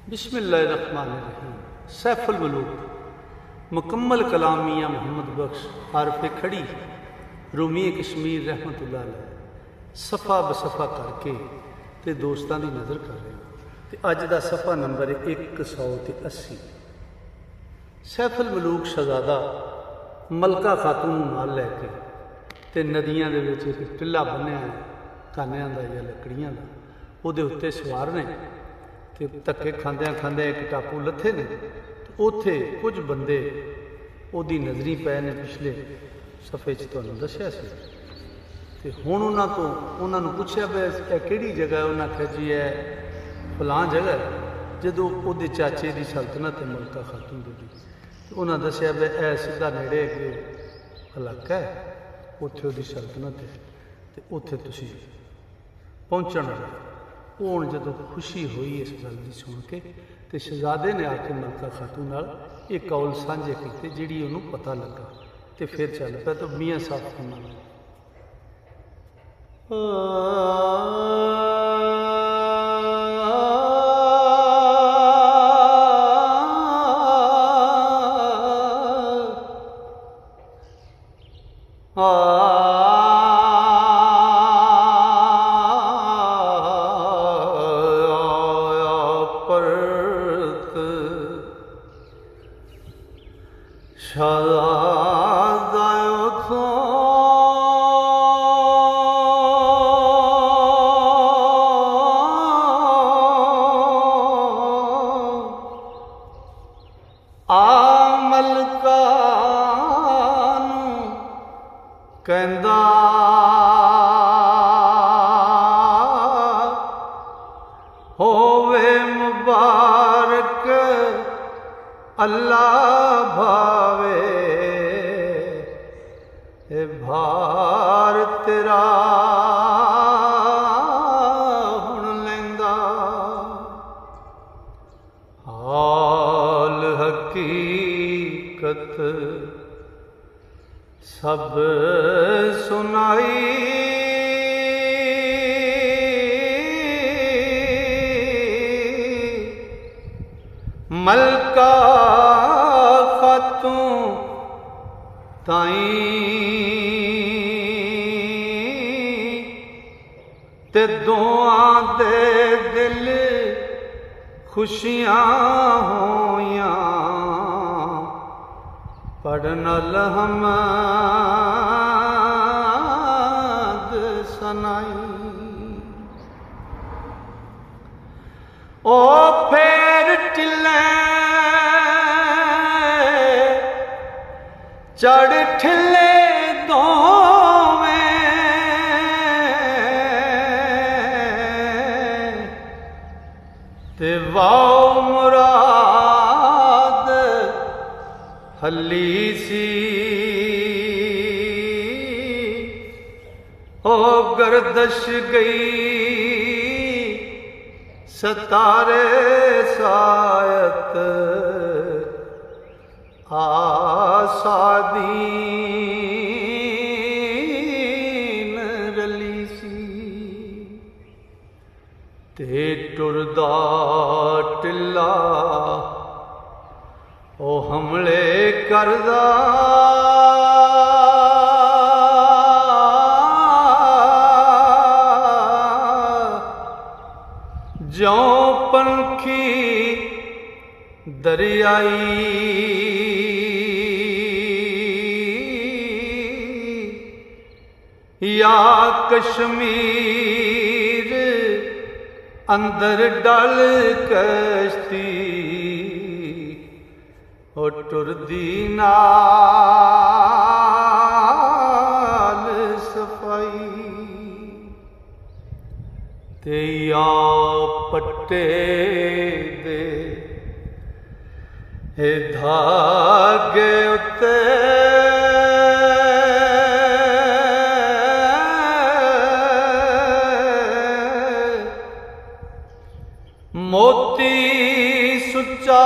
बिस्मिल्लाहिर्रहमानिर्रहीम। सैफुल मलूक मुकम्मल कलाम मियाँ मोहम्मद बख्श आरफ़े खड़ी रूमी कश्मीर रहमतुल्लाह अलैह सफ़ा बसफ़ा करके ते दोस्तां दी नज़र कर रहे हैं। ते अज दा सफ़ा नंबर है 180। सैफुल मलूक शहजादा मलका खातून नाल लैके ते नदियां दे विच इक टिल्ला बन्निया है कानियां दा या लकड़ियां दा, उहदे उत्ते सवार ने ते धक्के खांदियां खांदियां एक टापू लथे ने। उत्थे कुछ बंदे ओहदी नज़री पै ने, पिछले सफ़े च तुहानूं दस्सिया सी। ते हुण उन्हां तो उन्हां नूं पुछया भी यह किहड़ी जगह है। उन्हां आख्या जी है फलां जगह है। जदों ओहदे चाचे की सल्तनत है मलका खातून दी, उन्हां दस्सिया भी यह सीधा नेड़े अगे इलाका है, उत्थे ओहदी सल्तनत है ते उत्थे तुसीं पहुंचना। वो हुण जदों खुशी हुई इस गल की सुन के, तो शहजादे ने आके मलका खातून नाल एक कौल साझे कीते जिहड़ी उहनूं पता लगा। तो फिर चल पिया। तो मियाँ साहब फरमाते मलका कहंदा होवे मुबारक अल्लाह भावे, ए भार तेरा हुण लैंदा। हाल हकीकत सब सुनाई, मलका खातून ताई ते दुआ दे दिल खुशियां होइयां, पढ़न अलहमद सनाई। ओ फेर टिल्ले चढ़ ठिले दोवें, ते वाओ मुराद हली सी। ओ गर्दश गई सतारे सायत, आसादीन रली सी। ते टुरदा टिल्ला ओ हमले करदा, ज्यों पंखी दरियाई, या कश्मीर अंदर डल कश्ती, ओ टुरदी नाल सफाई। ते या पट्टे दे हे धागे उत्ते मोती सुच्चा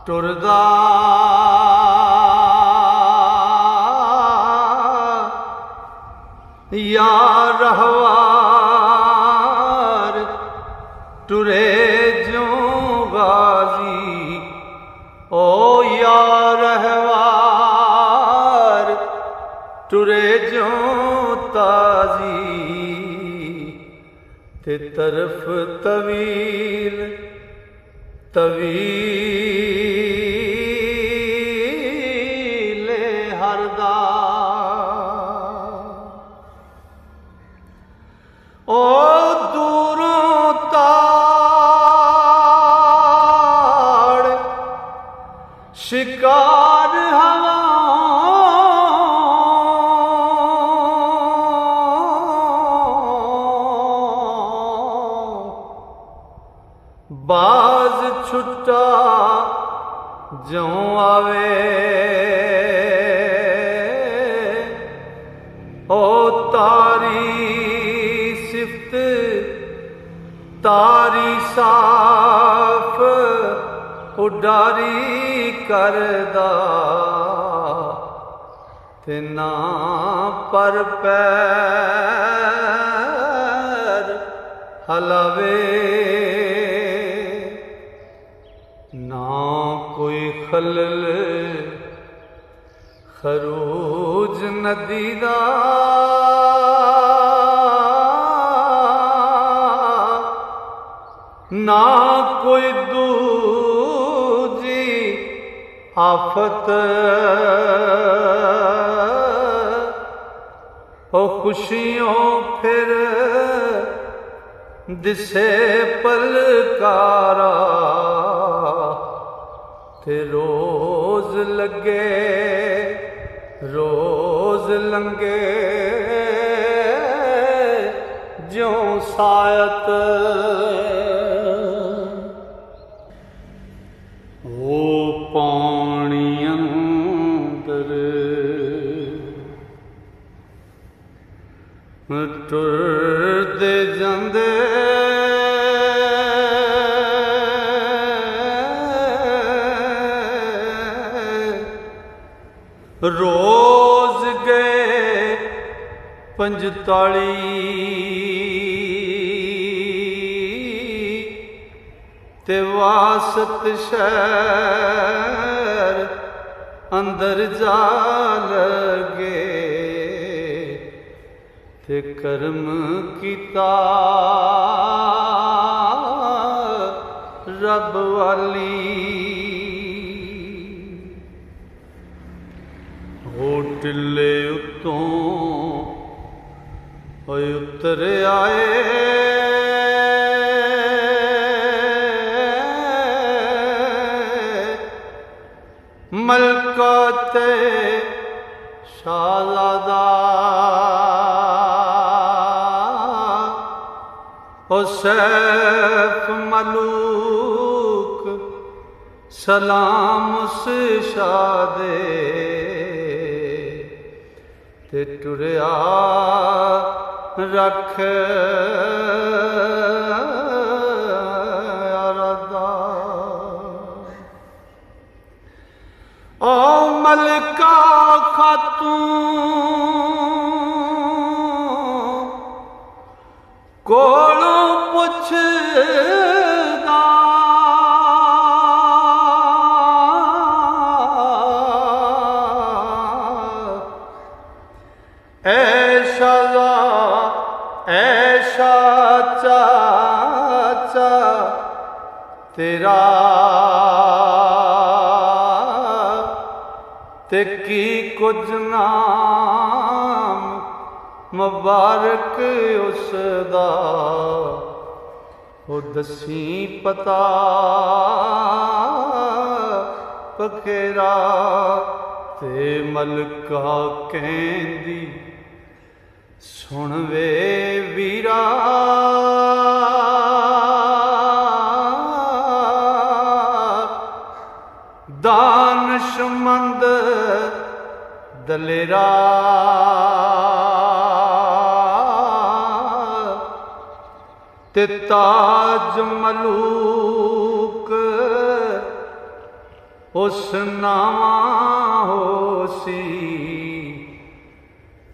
टुरदा, या रहवार टुरे ज्यों गाजी ओ यार रहवार टुरे ज्यों ताजी ते तरफ तवील तवीले हरदा ओ दूरों ताड़ शिकार हवा बाज छुट्टा ज्यों आवे ओ तारी सिफ्त तारी साफ उडारी करदा ते ना पर पैर हलावे ना कोई खलल खरूज नदी दा ना कोई दूजी आफत ओ खुशियों फिर दिसे पलकारा ते रोज लगे रोज लंगे ज्यों सायत ओ पानी अंदर टुरदे जांदे रोज गए 45 ते वासत शहर अंदर जा लगे ते कर्म कीता रब वाली हो टिले उत्तों उतर आए मलका ते शाहज़ादा ओ सैफ मलूक सलाम उस शादे ते टुरिया रख अरदा ओ मलका खातून कोलों पुछदा ऐशा चाचा तेरा ते की कुछ नाम मुबारक उसदा ओ दसी पता पखेरा ते मलका कहंदी सुन वे वीरा दानशमंद दलेरा ते ताज मलूक उस नावा होसी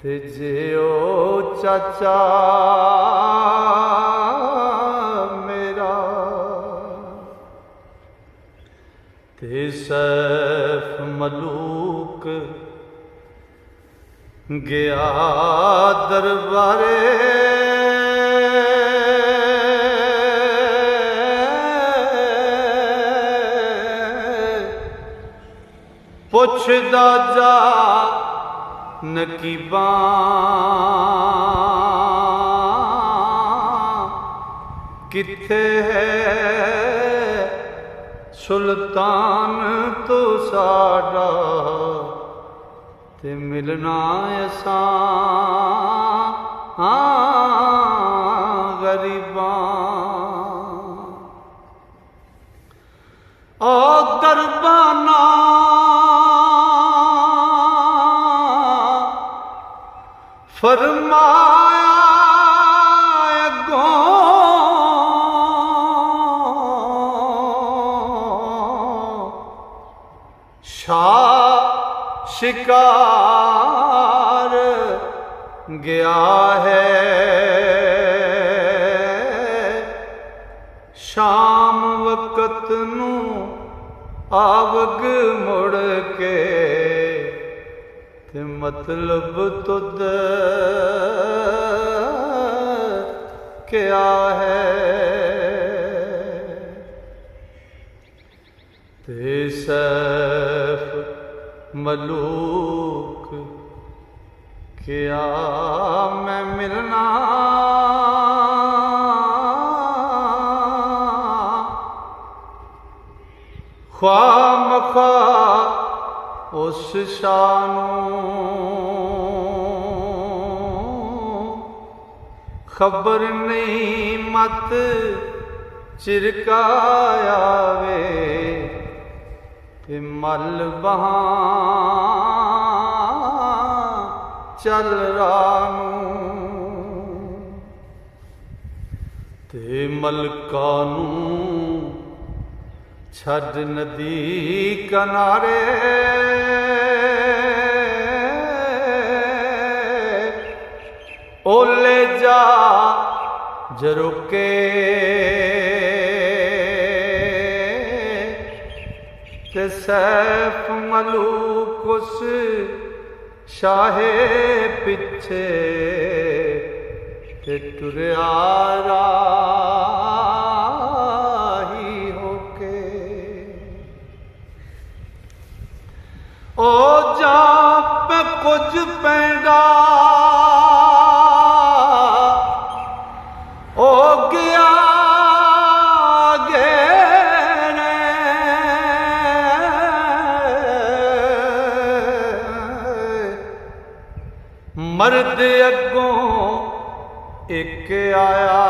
ते जे ओ चाचा मेरा ते सैफ मलूक गया दरबारे पुछदा जा नकीबा किथे है सुल्तान तो साडा ते मिलना असां गरीबां ओ दरबाना फरमाया अगों शाह शिकार गया है शाम वक़्त नू आवग मुड़ के ते मतलब तुद क्या है ते सैफ मलूक क्या मैं मिलना ख्वाह मख्वाह उस शानों खबर नहीं मत चिरकाया वे ते मल बहां चल रानू ते मलका नू छड़ नदी किनारे ओले जा जरुके ते सैफ मलूक उस शाहे पिछे ते टुरया राही होके ओ जा पे कुछ पैंदा ओ गया मर्द अगों एक आया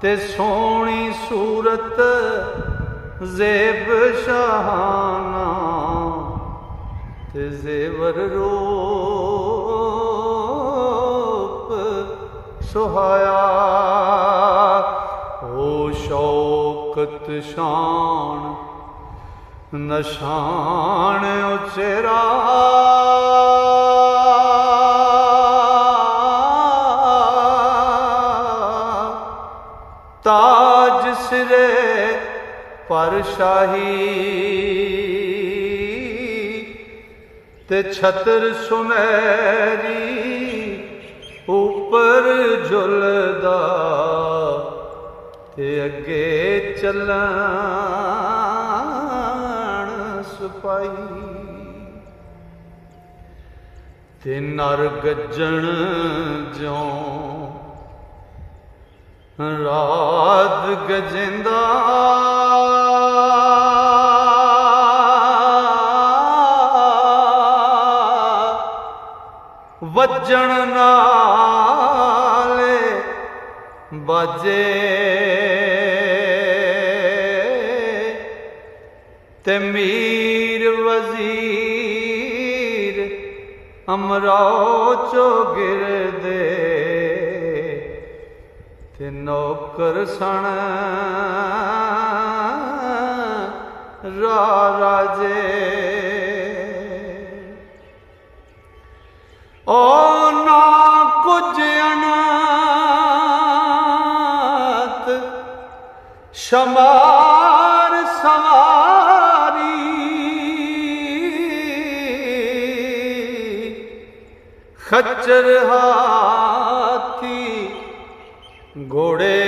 ते सोहनी सूरत ज़ेब शाहाना ते ज़ेवर रूप सुहाया ओ शौकत शान नशान उचेरा ताज सिरे पर शाही ते छतर सुनहरी ऊपर झुलदा ते अगे चलन सिपाही ते नर गजन ज्यों रात गजेंदा वजन नाले बाजे ते मीर वजीर अमराओ चो गिर दे ते नौकर सन राजे ओ ना कुछ अनाथ शमार सवारी खच्चर हाथी घोड़े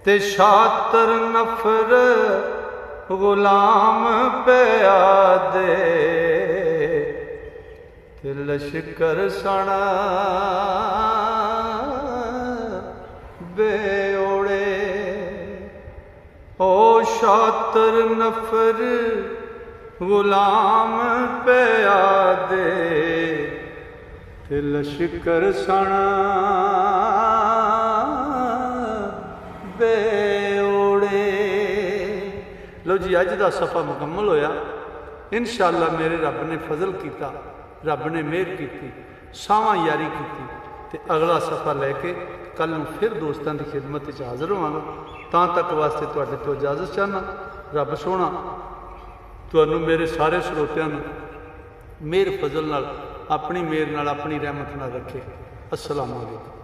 ते शातर नफर गुलाम प्यादे ते लश्कर सण बेओड़े। ओ शातर नफर गुलाम प्यादे ते लश्कर सण बेओड़े। लो जी अज का सफ़ा मुकम्मल होया। इंशाअल्लाह मेरे रब ने फजल किया, रब ने मेहर की, सावां यारी की, ते अगला सफ़ा लैके कल फिर दोस्तों की खिदमत हाजिर होवांगा। तां तक वास्ते तुहाडे तो इजाजत चाहना। रब सोहना तुहानू मेरे सारे श्रोतियां नू मेहर फजल नाल, अपनी मेहर नाल, अपनी रहमत नाल रखे। अस्सलाम वालेकुम।